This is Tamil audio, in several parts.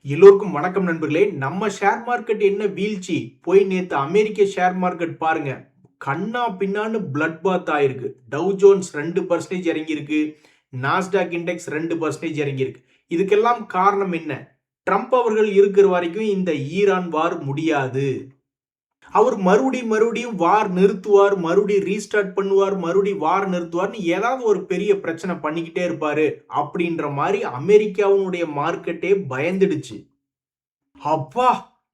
எல்லோருக்கும் வணக்கம் நண்பர்களே. நம்ம ஷேர் மார்க்கெட் என்ன வீழ்ச்சி போய் நேத்து அமெரிக்க ஷேர் மார்க்கெட் பாருங்க, கண்ணா பின்னான்னு பிளட் பாத் ஆயிருக்கு. டவ் ஜோன்ஸ் 2% இறங்கியிருக்கு, நாஸ்டாக் இண்டெக்ஸ் 2% இறங்கியிருக்கு. இதுக்கெல்லாம் காரணம் என்ன? ட்ரம்ப் அவர்கள் இருக்கிற வரைக்கும் இந்த ஈரான் வார் முடியாது. அவர் மறுபடியும் வார் நிறுத்துவார், மறுபடியும் ரீஸ்டார்ட் பண்ணுவார், மறுபடியும் வார் நிறுத்துவார்னு ஏதாவது ஒரு பெரிய பிரச்சனை பண்ணிக்கிட்டே இருப்பாரு அப்படின்ற மாதிரி அமெரிக்காவுடைய மார்க்கெட்டே பயந்துடுச்சு. அப்பா,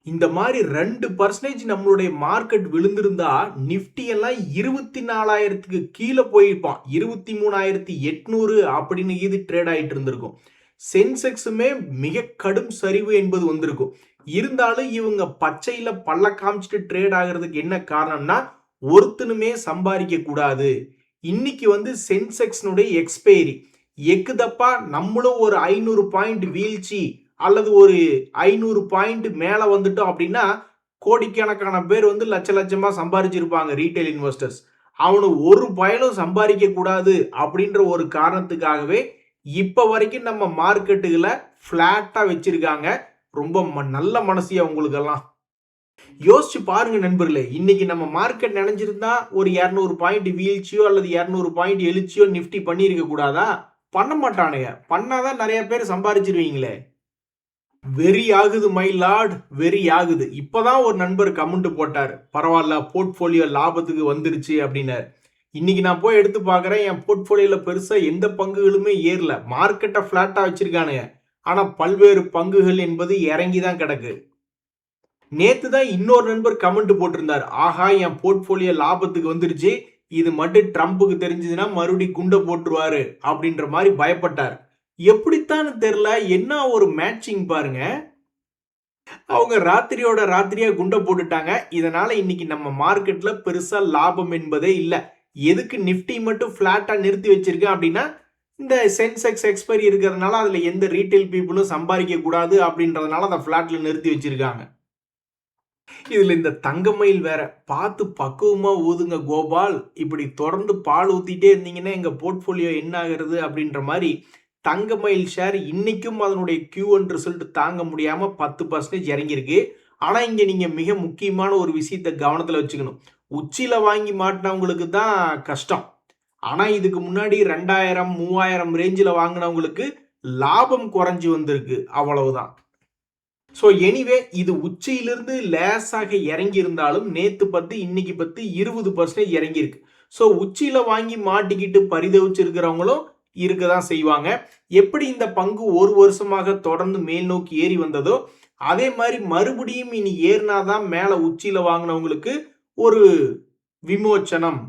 இந்த மாதிரி 2% நம்மளுடைய மார்க்கெட் விழுந்திருந்தா நிப்டி எல்லாம் 24,000க்கு கீழே போயிருப்பான். 23,800 அப்படின்னு இது ட்ரேட் ஆயிட்டு இருந்திருக்கும். சென்செக்ஸுமே மிக கடும் சரிவு என்பது வந்திருக்கும். இருந்தாலும் இவங்க பச்சையில பல்ல காமிச்சிட்டு ட்ரேட் ஆகிறதுக்கு என்ன காரணம்னா, ஒருத்தனுமே சம்பாதிக்க கூடாது. இன்னைக்கு சென்செக்ஸ்னுடைய எக்ஸ்பைரி எக்குதப்பா நம்மளும் ஒரு 500 பாயிண்ட் வீழ்ச்சி அல்லது ஒரு 500 பாயிண்ட் மேல வந்துட்டோம் அப்படின்னா கோடிக்கணக்கான பேர் லட்ச லட்சமா சம்பாதிச்சிருப்பாங்க ரீட்டைல் இன்வெஸ்டர்ஸ். அவனு ஒரு பயனும் சம்பாதிக்க கூடாது அப்படின்ற ஒரு காரணத்துக்காகவே இப்ப வரைக்கும் நம்ம மார்க்கெட்டுகளை பிளாட்டா வச்சிருக்காங்க. ரொம்ப நல்ல மனசியா உங்களுக்கெல்லாம் யோசிச்சு பாருங்க நண்பர்களே. இன்னைக்கு நம்ம மார்க்கெட் நினைஞ்சிருந்தா ஒரு 200 பாயிண்ட் வீழ்ச்சியோ அல்லது 200 பாயிண்ட் எழுச்சியோ நிப்டி பண்ணிருக்க கூடாதா? பண்ண மாட்டானுங்க. பண்ணாதான் நிறைய பேர் சம்பாதிச்சிருவீங்களே. வெறி ஆகுது மை லார்ட், வெறி ஆகுது. இப்பதான் ஒரு நண்பர் கமெண்ட் போட்டார், பரவாயில்ல போர்ட்போலியோ லாபத்துக்கு வந்துருச்சு அப்படின்னாரு. இன்னைக்கு நான் போய் எடுத்து பார்க்குறேன், என் போர்ட்போலியோல பெருசா எந்த பங்குகளுமே ஏறல. மார்க்கெட்டை பிளாட்டா வச்சிருக்கானுங்க, ஆனா பல்வேறு பங்குகள் என்பது இறங்கி தான் கிடக்கு. நேத்து தான் இன்னொரு நண்பர் கமெண்ட் போட்டிருந்தார், ஆஹா என் போர்ட்போலியோ லாபத்துக்கு வந்துருச்சு, இது மட்டும் ட்ரம்ப்புக்கு தெரிஞ்சதுன்னா மறுபடியும் குண்டை போட்டுருவாரு அப்படின்ற மாதிரி பயப்பட்டார். எப்படித்தான் தெரியல, என்ன ஒரு மேட்சிங் பாருங்க. அவங்க ராத்திரியோட ராத்திரியா குண்டை போட்டுட்டாங்க. இதனால இன்னைக்கு நம்ம மார்க்கெட்ல பெருசா லாபம் என்பதே இல்லை. எதுக்கு நிப்டி மட்டும் பிளாட்டா நிறுத்தி வச்சிருக்கேன் அப்படின்னா, இந்த சென்செக்ஸ் எக்ஸ்பைரி இருக்கிறதுனால அதுல எந்த ரீட்டைல் பீப்புளும் சம்பாதிக்க கூடாது அப்படின்றதுனால அதை பிளாட்ல நிறுத்தி வச்சிருக்காங்க. இதுல இந்த தங்கமயில் வேற, பார்த்து பக்குவமா ஊதுங்க கோபால். இப்படி தொடர்ந்து பால் ஊத்திட்டே இருந்தீங்கன்னா எங்க போர்ட்போலியோ என்ன ஆகிறது அப்படின்ற மாதிரி தங்கமயில் ஷேர் இன்னைக்கும் அதனுடைய Q1 ரிசல்ட் தாங்க முடியாம 10% இறங்கியிருக்கு. ஆனா இங்க நீங்க மிக முக்கியமான ஒரு விஷயத்தை கவனத்துல வச்சுக்கணும். உச்சியில வாங்கி மாட்டினவங்களுக்கு தான் கஷ்டம். ஆனா இதுக்கு முன்னாடி 2000 3000 ரேஞ்சில் வாங்கினவங்களுக்கு லாபம் குறைஞ்சு வந்திருக்கு, அவ்வளவுதான். ஸோ எனிவே இது உச்சியிலிருந்து லேசாக இறங்கி இருந்தாலும் நேத்து 10 இன்னைக்கு 10 20% இறங்கியிருக்கு. ஸோ உச்சியில வாங்கி மாட்டிக்கிட்டு பரிதவிச்சிருக்கிறவங்களும் இருக்கதான் செய்வாங்க. எப்படி இந்த பங்கு ஒரு வருஷமாக தொடர்ந்து மேல் நோக்கி ஏறி வந்ததோ அதே மாதிரி மறுபடியும் இனி ஏறினாதான் மேல உச்சியில வாங்கினவங்களுக்கு ஒரு விமோச்சனம்.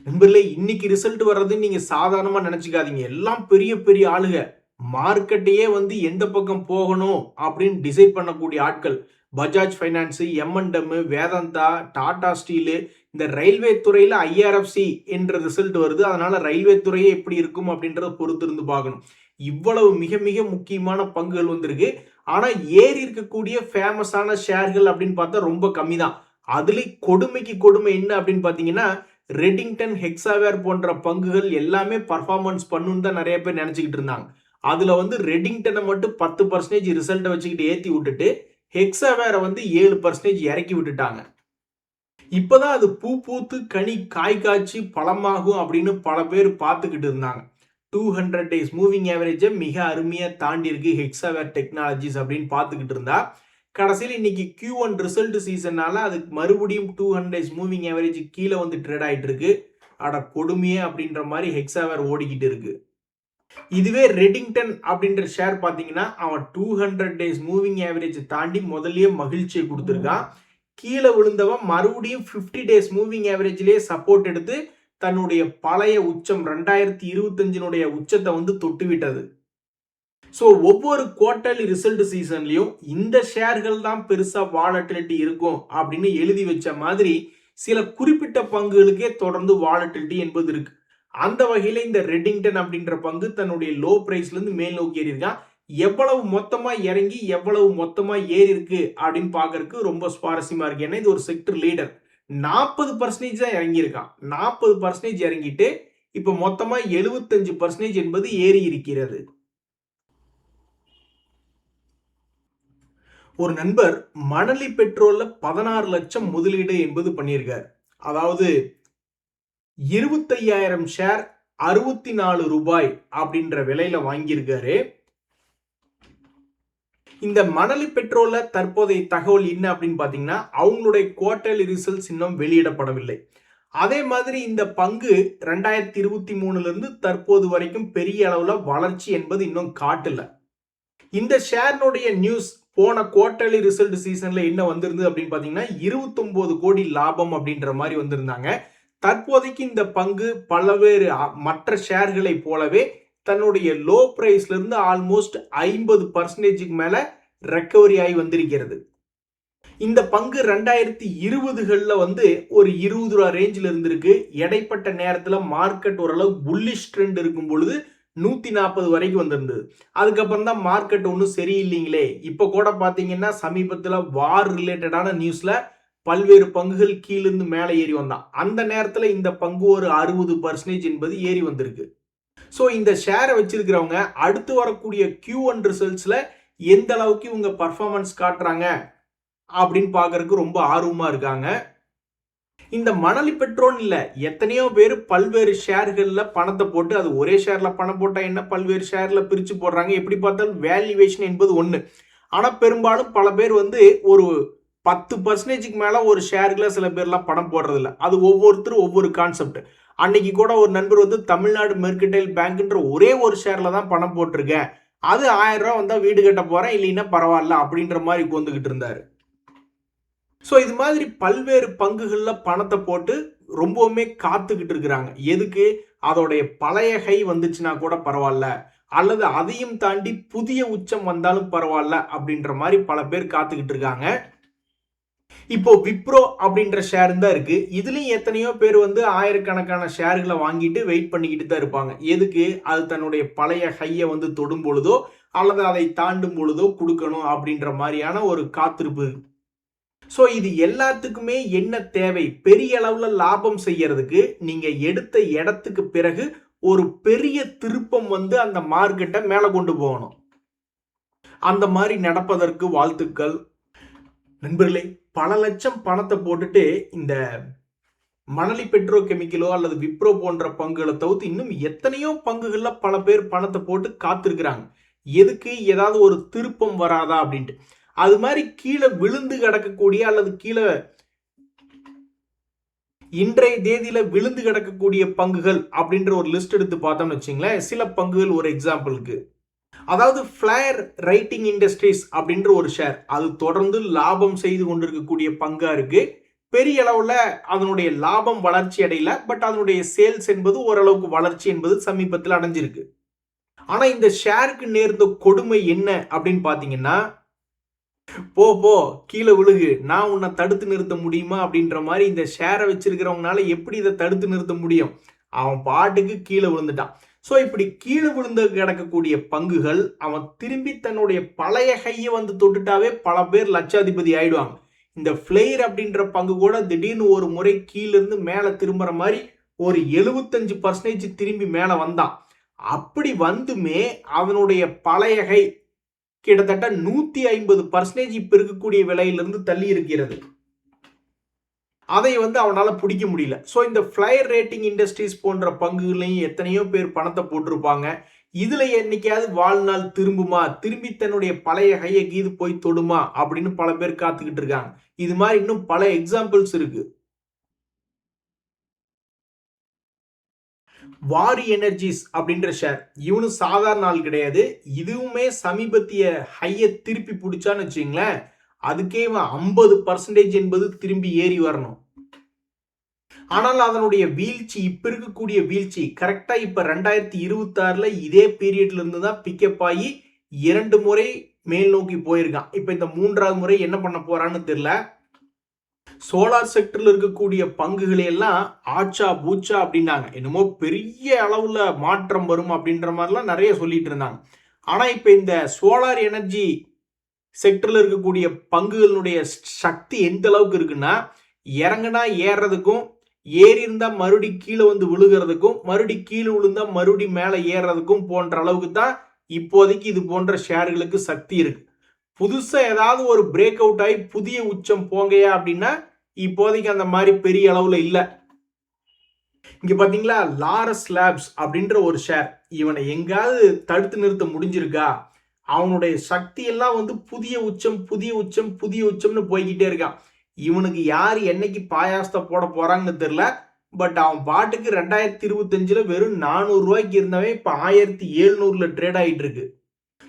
நண்பர்களே, இன்னைக்கு ரிசல்ட் வர்றது நீங்க சாதாரணமா நினைச்சுக்காதீங்க. எல்லாம் பெரிய பெரிய ஆளுக, மார்க்கெட்டையே எந்த பக்கம் போகணும் அப்படின்னு டிசைட் பண்ணக்கூடிய ஆட்கள். Bajaj finance, M&M, Vedanta, Tata steel, இந்த ரயில்வே துறையில IRFC என்ற ரிசல்ட் வருது. அதனால ரயில்வே துறையே எப்படி இருக்கும் அப்படின்றத பொறுத்து இருந்து பார்க்கணும். இவ்வளவு மிக மிக முக்கியமான பங்குகள் வந்திருக்கு. ஆனா ஏறி இருக்கக்கூடிய ஃபேமஸான ஷேர்கள் அப்படின்னு பார்த்தா ரொம்ப கம்மி தான். அதுல கொடுமைக்கு கொடுமை என்ன அப்படின்னு பாத்தீங்கன்னா, ரெடிங்டன், ஹெக்ஸாவேர் போன்ற பங்குகள் எல்லாமே பர்ஃபார்மன்ஸ் பண்ணுன்னு தான் நிறைய பேர் நினைச்சுக்கிட்டு இருந்தாங்க. அதுல ரெடிங்டனை மட்டும் 10% ரிசல்ட்டை வச்சுக்கிட்டு ஏத்தி விட்டுட்டு ஹெக்ஸாவேரை 7% இறக்கி விட்டுட்டாங்க. இப்பதான் அது பூ பூத்து கனி காய் காய்ச்சி பழமாகும் அப்படின்னு பல பேர் பார்த்துக்கிட்டு இருந்தாங்க. 200 days மூவிங் ஆவரேஜை மிக அருமையா தாண்டி இருக்கு ஹெக்ஸாவேர் டெக்னாலஜிஸ் அப்படின்னு பார்த்துக்கிட்டு இருந்தா, கடைசியில் இன்னைக்கு Q1 ரிசல்ட் சீசன்னால அதுக்கு மறுபடியும் 200 days மூவிங் ஆவரேஜ் கீழே ட்ரேட் ஆயிட்டு இருக்கு. அட கொடுமையே அப்படின்ற மாதிரி ஹெக்ஸாவேர் ஓடிக்கிட்டு இருக்கு. இதுவே ரெடிங்டன் அப்படின்ற ஷேர் பாத்தீங்கன்னா அவன் 200 days மூவிங் ஆவரேஜ் தாண்டி முதல்லயே மகிழ்ச்சியை கொடுத்துருக்கான். கீழே விழுந்தவன் மறுபடியும் 50 days மூவிங் ஆவரேஜ்லயே சப்போர்ட் எடுத்து தன்னுடைய பழைய உச்சம் 2025 உச்சத்தை தொட்டு விட்டது. ஸோ ஒவ்வொரு குவார்டர்லி ரிசல்ட் சீசன்லயும் இந்த ஷேர்கள் தான் பெருசா வாலட்டிலிட்டி இருக்கும் அப்படின்னு எழுதி வச்ச மாதிரி சில குறிப்பிட்ட பங்குகளுக்கே தொடர்ந்து வாலட்டிலிட்டி என்பது இருக்கு. அந்த வகையில இந்த ரெடிங்டன் அப்படின்ற பங்கு தன்னுடைய லோ பிரைஸ்ல இருந்து மேல் நோக்கி ஏறி இருக்கான். எவ்வளவு மொத்தமா இறங்கி எவ்வளவு மொத்தமா ஏறி இருக்கு அப்படின்னு பாக்குறதுக்கு ரொம்ப சுவாரஸ்யமா இருக்கு. ஏன்னா இது ஒரு செக்டர் லீடர். 40% தான் இறங்கியிருக்கான். 40% இறங்கிட்டு இப்ப மொத்தமா 75% என்பது ஏறி இருக்கிறது. ஒரு நண்பர் மணலி பெட்ரோல்ல 16 லட்சம் முதலீடு என்பது பண்ணியிருக்கார். அதாவது 25,000 ஷேர் 64 ரூபாய் அப்படின்ற விலையில வாங்கியிருக்காரு. இந்த மணலி பெட்ரோல்ல தற்போதைய தகவல் என்ன அப்படின்னு பாத்தீங்கன்னா, அவங்களுடைய குவார்டர்லி ரிசல்ட்ஸ் இன்னும் வெளியிடப்படவில்லை. அதே மாதிரி இந்த பங்கு 2023 இருந்து தற்போது வரைக்கும் பெரிய அளவுல வளர்ச்சி என்பது இன்னும் காட்டல. இந்த ஷேர்னுடைய நியூஸ் போன குவார்டர்லி ரிசல்ட் சீசன்ல என்ன வந்திருந்தது அப்படின்னு பாத்தீங்கன்னா 29 கோடி லாபம் அப்படின்ற மாதிரி வந்திருந்தாங்க. தற்போதைக்கு இந்த பங்கு பல்வேறு மற்ற ஷேர்களை போலவே தன்னுடைய லோ பிரைஸ்ல இருந்து ஆல்மோஸ்ட் 50% மேல ரெக்கவரி ஆகி வந்திருக்கிறது. இந்த பங்கு 2020களில் வந்து ஒரு 20 ரூபா ரேஞ்சில் இருந்திருக்கு. இடைப்பட்ட நேரத்தில் மார்க்கெட் ஓரளவு புல்லிஷ் ட்ரெண்ட் இருக்கும் பொழுது 140 வரைக்கும் வந்திருந்தது. அதுக்கப்புறம் தான் மார்க்கெட் ஒன்றும் சரியில்லைங்களே. இப்போ கூட பார்த்தீங்கன்னா சமீபத்தில் வார் ரிலேட்டடான நியூஸ்ல பல்வேறு பங்குகள் கீழிருந்து மேலே ஏறி வந்தான். அந்த நேரத்தில் இந்த பங்கு ஒரு 60% என்பது ஏறி வந்திருக்கு. ஸோ இந்த ஷேரை வச்சிருக்கிறவங்க அடுத்து வரக்கூடிய Q1 ரிசல்ட்ஸ்ல எந்த அளவுக்கு இவங்க பர்ஃபார்மன்ஸ் காட்டுறாங்க அப்படின்னு பார்க்கறதுக்கு ரொம்ப ஆர்வமா இருக்காங்க. இந்த மணலி பெட்ரோல் இல்ல, எத்தனையோ பேர் பல்வேறு ஷேர்கள்ல பணத்தை போட்டு, அது ஒரே ஷேர்ல பணம் போட்டா என்ன, பல்வேறு ஷேர்ல பிரிச்சு போடுறாங்க. எப்படி பார்த்தாலும் வேல்யூவேஷன் என்பது ஒண்ணு. ஆனா பெரும்பாலும் பல பேர் வந்து ஒரு 10% மேல ஒரு ஷேர்ல சில பேர்லாம் பணம் போடுறது இல்லை. அது ஒவ்வொருத்தரும் ஒவ்வொரு கான்செப்ட். அன்னைக்கு கூட ஒரு நண்பர் வந்து தமிழ்நாடு மெர்கடைல் பேங்க்ன்ற ஒரே ஒரு ஷேர்ல தான் பணம் போட்டிருக்கேன், அது 1000 ரூபாய் வந்தா வீடு கட்ட போறேன், இல்லைன்னா பரவாயில்ல அப்படின்ற மாதிரி கொண்டுகிட்டு இருந்தாரு. ஸோ இது மாதிரி பல்வேறு பங்குகள்ல பணத்தை போட்டு ரொம்பவுமே காத்துக்கிட்டு இருக்கிறாங்க. எதுக்கு? அதோடைய பழைய ஹை வந்துச்சுன்னா கூட பரவாயில்ல, அல்லது அதையும் தாண்டி புதிய உச்சம் வந்தாலும் பரவாயில்ல அப்படின்ற மாதிரி பல பேர் காத்துக்கிட்டு இருக்காங்க. இப்போ விப்ரோ அப்படின்ற ஷேர் தான் இருக்கு. இதுலயும் எத்தனையோ பேர் வந்து ஆயிரக்கணக்கான ஷேர்களை வாங்கிட்டு வெயிட் பண்ணிக்கிட்டு தான் இருப்பாங்க. எதுக்கு? அது தன்னுடைய பழைய ஹையை வந்து தொடும் பொழுதோ அல்லது அதை தாண்டும் பொழுதோ கொடுக்கணும் அப்படின்ற மாதிரியான ஒரு காத்திருப்பு. ஸோ இது எல்லாத்துக்குமே என்ன தேவை? பெரிய அளவுல லாபம் செய்யறதுக்கு நீங்க எடுத்த இடத்துக்கு பிறகு ஒரு பெரிய திருப்பம் வந்து அந்த மார்க்கெட்டை மேல கொண்டு போகணும். அந்த மாதிரி நடப்பதற்கு வாழ்த்துக்கள். நண்பர்களே, பல லட்சம் பணத்தை போட்டுட்டு இந்த மணலி பெட்ரோ கெமிக்கலோ அல்லது விப்ரோ போன்ற பங்குகளை தவிர்த்து இன்னும் எத்தனையோ பங்குகள்ல பல பேர் பணத்தை போட்டு காத்திருக்கிறாங்க. எதுக்கு? ஏதாவது ஒரு திருப்பம் வராதா அப்படின்ட்டு. அது மாதிரி கீழே விழுந்து கிடக்கக்கூடிய அல்லது கீழே இன்றைய தேதியில விழுந்து கிடக்கக்கூடிய பங்குகள் அப்படின்ற ஒரு லிஸ்ட் எடுத்து பார்த்தோம்னு வச்சுங்களேன். சில பங்குகள் ஒரு எக்ஸாம்பிளுக்கு, அதாவது ஃபிளையர் ரைட்டிங் இண்டஸ்ட்ரீஸ் அப்படின்ற ஒரு ஷேர், அது தொடர்ந்து லாபம் செய்து கொண்டிருக்கக்கூடிய பங்கா இருக்கு. பெரிய அளவுல அதனுடைய லாபம் வளர்ச்சி அடையல, பட் அதனுடைய சேல்ஸ் என்பது ஓரளவுக்கு வளர்ச்சி என்பது சமீபத்தில் அடைஞ்சிருக்கு. ஆனா இந்த ஷேருக்கு நேர்ந்த கொடுமை என்ன அப்படின்னு பாத்தீங்கன்னா, போ போ கீழே விழுகு, நான் உன்னை தடுத்து நிறுத்த முடியுமா அப்படின்ற மாதிரி இந்த ஷேரை வச்சிருக்கிறவங்கனால எப்படி இதை தடுத்து நிறுத்த முடியும்? அவன் பாட்டுக்கு கீழே விழுந்துட்டான். ஸோ இப்படி கீழே விழுந்து கிடக்கக்கூடிய பங்குகள் அவன் திரும்பி தன்னுடைய பழைய கையை வந்து தொட்டுட்டாவே பல பேர் லட்சாதிபதி ஆயிடுவாங்க. இந்த ஃபிளையர் அப்படின்ற பங்கு கூட திடீர்னு ஒரு முறை கீழிருந்து மேலே திரும்புற மாதிரி ஒரு 75% திரும்பி மேலே வந்தான். அப்படி வந்துமே அவனுடைய பழைய கை கிட்டத்தட்ட 150% இப்ப இருக்கக்கூடிய விலையிலிருந்து தள்ளி இருக்கிறது. அதை வந்து அவனால பிடிக்க முடியல. ஸோ இந்த ஃபிளையர் ரேட்டிங் இண்டஸ்ட்ரீஸ் போன்ற பங்குகளையும் எத்தனையோ பேர் பணத்தை போட்டிருப்பாங்க. இதுல என்னைக்காவது வாழ்நாள் திரும்புமா, திரும்பி தன்னுடைய பழைய கையை கீது போய் தொடுமா அப்படின்னு பல பேர் காத்துக்கிட்டு இருக்காங்க. இது மாதிரி இன்னும் பல எக்ஸாம்பிள்ஸ் இருக்கு. வாரி எனர்ஜிஸ் அப்படின்ற ஷேர், இவனும் சாதாரண ஆள் கிடையாது. இதுவுமே சமீபத்திய ஹையை திருப்பி பிடிச்சான்னு வச்சுங்களேன், அதுக்கே 50% என்பது திரும்பி ஏறி வரணும். ஆனால் அதனுடைய வீழ்ச்சி, இப்ப இருக்கக்கூடிய வீழ்ச்சி கரெக்டா இப்ப 2026ல இதே பீரியட்ல இருந்து தான் பிக்கப் ஆகி 2 முறை மேல் நோக்கி போயிருக்கான். இப்ப இந்த 3வது முறை என்ன பண்ண போறான்னு தெரியல. சோலார் செக்டர்ல இருக்கக்கூடிய பங்குகளை எல்லாம் ஆச்சா பூச்சா அப்படின்னாங்க. என்னமோ பெரிய அளவுல மாற்றம் வரும் அப்படின்ற மாதிரிலாம் நிறைய சொல்லிட்டு இருந்தாங்க. ஆனா இப்ப இந்த சோலார் எனர்ஜி செக்டர்ல இருக்கக்கூடிய பங்குகளுடைய சக்தி எந்த அளவுக்கு இருக்குன்னா, இறங்குனா ஏறுறதுக்கும், ஏறி இருந்தா மறுபடி கீழே வந்து விழுகிறதுக்கும், மறுபடி கீழே விழுந்தா மறுபடி மேலே ஏறுறதுக்கும் போன்ற அளவுக்கு தான் இப்போதைக்கு இது போன்ற ஷேர்களுக்கு சக்தி இருக்கு. புதுசா ஏதாவது ஒரு பிரேக் அவுட் ஆகி புதிய உச்சம் போங்கயா அப்படின்னா இப்போதைக்கு அந்த மாதிரி பெரிய அளவுல இல்ல. இங்க பாத்தீங்களா, லாரஸ் லேப்ஸ் அப்படின்ற ஒரு ஷேர், இவனை எங்காவது தடுத்து நிறுத்த முடிஞ்சிருக்கா? அவனுடைய சக்தி எல்லாம் வந்து புதிய உச்சம் புதிய உச்சம் புதிய உச்சம்னு போய்கிட்டே இருக்கான். இவனுக்கு யார் என்னைக்கு பாயாசத்தை போட போறாங்கன்னு தெரியல. பட் அவன் பாட்டுக்கு 2025ல வெறும் 400 ரூபாய்க்கு இருந்தவன் இப்ப 1700ல ட்ரேட் ஆயிட்டு இருக்கு.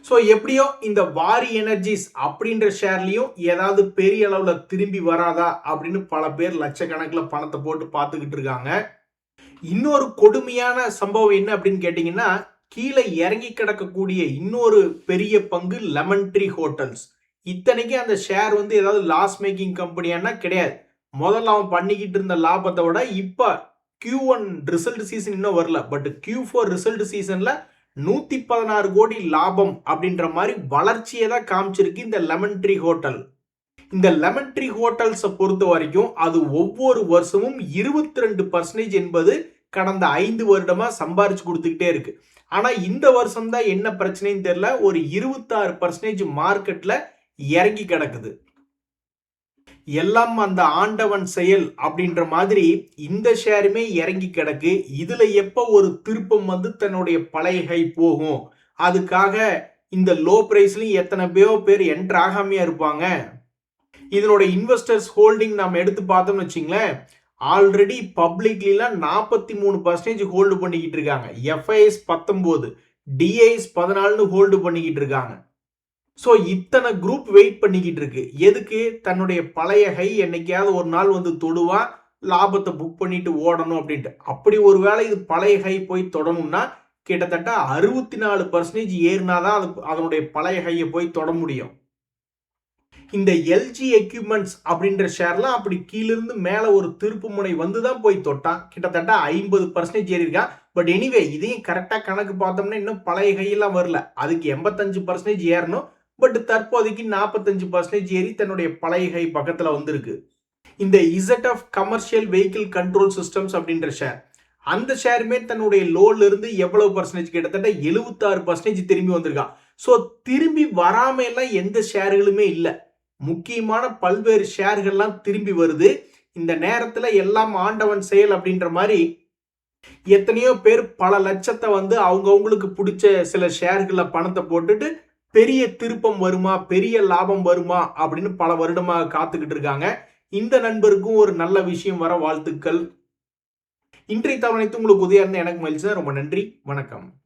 ஸோ எப்படியோ இந்த வாரி எனர்ஜிஸ் அப்படின்ற ஷேர்லையும் ஏதாவது பெரிய அளவுல திரும்பி வராதா அப்படின்னு பல பேர் லட்சக்கணக்கில் பணத்தை போட்டு பார்த்துக்கிட்டு இருக்காங்க. இன்னொரு கொடுமையான சம்பவம் என்ன அப்படின்னு கேட்டீங்கன்னா, கீழே இறங்கி கிடக்கக்கூடிய இன்னொரு பெரிய பங்கு லெமன் ட்ரீ ஹோட்டல்ஸ். இத்தனைக்கும் அந்த ஷேர் வந்து ஏதாவது லாஸ் மேக்கிங் கம்பெனியானா கிடையாது. முதல்ல அவன் பண்ணிக்கிட்டு இருந்த லாபத்தை விட இப்ப Q1 ரிசல்ட் சீசன் இன்னும் வரல. பட் Q4 ரிசல்ட் சீசன்ல 116 கோடி லாபம் அப்படின்ற மாதிரி வளர்ச்சியை தான் காமிச்சிருக்கு இந்த லெமன் ட்ரீ ஹோட்டல். இந்த லெமன் ட்ரீ ஹோட்டல்ஸை பொறுத்த வரைக்கும் அது ஒவ்வொரு வருஷமும் 22% என்பது கடந்த 5 வருடமா சம்பாரிச்சு கொடுத்துக்கிட்டே இருக்கு. ஆனா இந்த வருஷம் தான் என்ன பிரச்சனைன்னு தெரியல, ஒரு 26% மார்க்கெட்ல இறங்கி கிடக்குது. எல்லாம் அந்த ஆண்டவன் செயல் அப்படின்ற மாதிரி இந்த ஷேருமே இறங்கி கிடக்கு. இதுல எப்ப ஒரு திருப்பம் வந்து தன்னுடைய பழைய ஹை போகும், அதுக்காக இந்த லோ பிரைஸ்லயும் எத்தனை பேர் என்டர் ஆகாமையா இருப்பாங்க. இதனோட இன்வெஸ்டர்ஸ் ஹோல்டிங் நம்ம எடுத்து பார்த்தோம்னு வச்சுங்களேன், ஆல்ரெடி பப்ளிக்லாம் 43% ஹோல்டு பண்ணிக்கிட்டு இருக்காங்க. FIS 19, DIS 14 ஹோல்டு பண்ணிக்கிட்டு இருக்காங்க. ஸோ இத்தனை குரூப் வெயிட் பண்ணிக்கிட்டு இருக்கு. எதுக்கு? தன்னுடைய பழைய ஹை என்னைக்காவது ஒரு நாள் வந்து தொடுவான், லாபத்தை புக் பண்ணிட்டு ஓடணும் அப்படின்ட்டு. அப்படி ஒரு வேளை இது பழைய ஹை போய் தொடணும்னா கிட்டத்தட்ட 64% ஏறினாதான் அது அதனுடைய பழைய ஹையை போய் தொட முடியும். இந்த LG எக்யூப்மெண்ட்ஸ் அப்படின்ற ஷேர்லாம் அப்படி கீழிருந்து மேல ஒரு திருப்பு முனை வந்து தான் போய் தொட்டான். கிட்டத்தட்ட 50% ஏறி இருக்கா. பட் எனிவே இதையும் கரெக்டா கணக்கு பார்த்தோம்னா இன்னும் பழைய கையெல்லாம் வரல. அதுக்கு 85% ஏறணும். பட் தற்போதைக்கு 45% ஏறி தன்னுடைய பழைய கை பக்கத்துல வந்திருக்கு. இந்த ZF commercial vehicle control systems அப்படின்ற ஷேர், அந்த ஷேருமே தன்னுடைய லோல இருந்து எவ்வளவு பர்சன்டேஜ், கிட்டத்தட்ட 76% திரும்பி வந்திருக்கான். ஸோ திரும்பி வராம எல்லாம் எந்த ஷேர்களுமே இல்லை. முக்கியமான பல்வேறு ஷேர்கள்லாம் திரும்பி வருது. இந்த நேரத்துல எல்லாம் ஆண்டவன் செயல் அப்படின்ற மாதிரி எத்தனையோ பேர் பல லட்சத்தை வந்து அவங்களுக்கு பிடிச்ச சில ஷேர்களை பணத்தை போட்டுட்டு பெரிய திருப்பம் வருமா, பெரிய லாபம் வருமா அப்படின்னு பல வருடமாக காத்துக்கிட்டு இருக்காங்க. இந்த நண்பருக்கும் ஒரு நல்ல விஷயம் வர வாழ்த்துக்கள். இன்றைய தவணைத்து உங்களுக்கு உதவியா இருந்தா எனக்கு மகிழ்ச்சி. ரொம்ப நன்றி, வணக்கம்.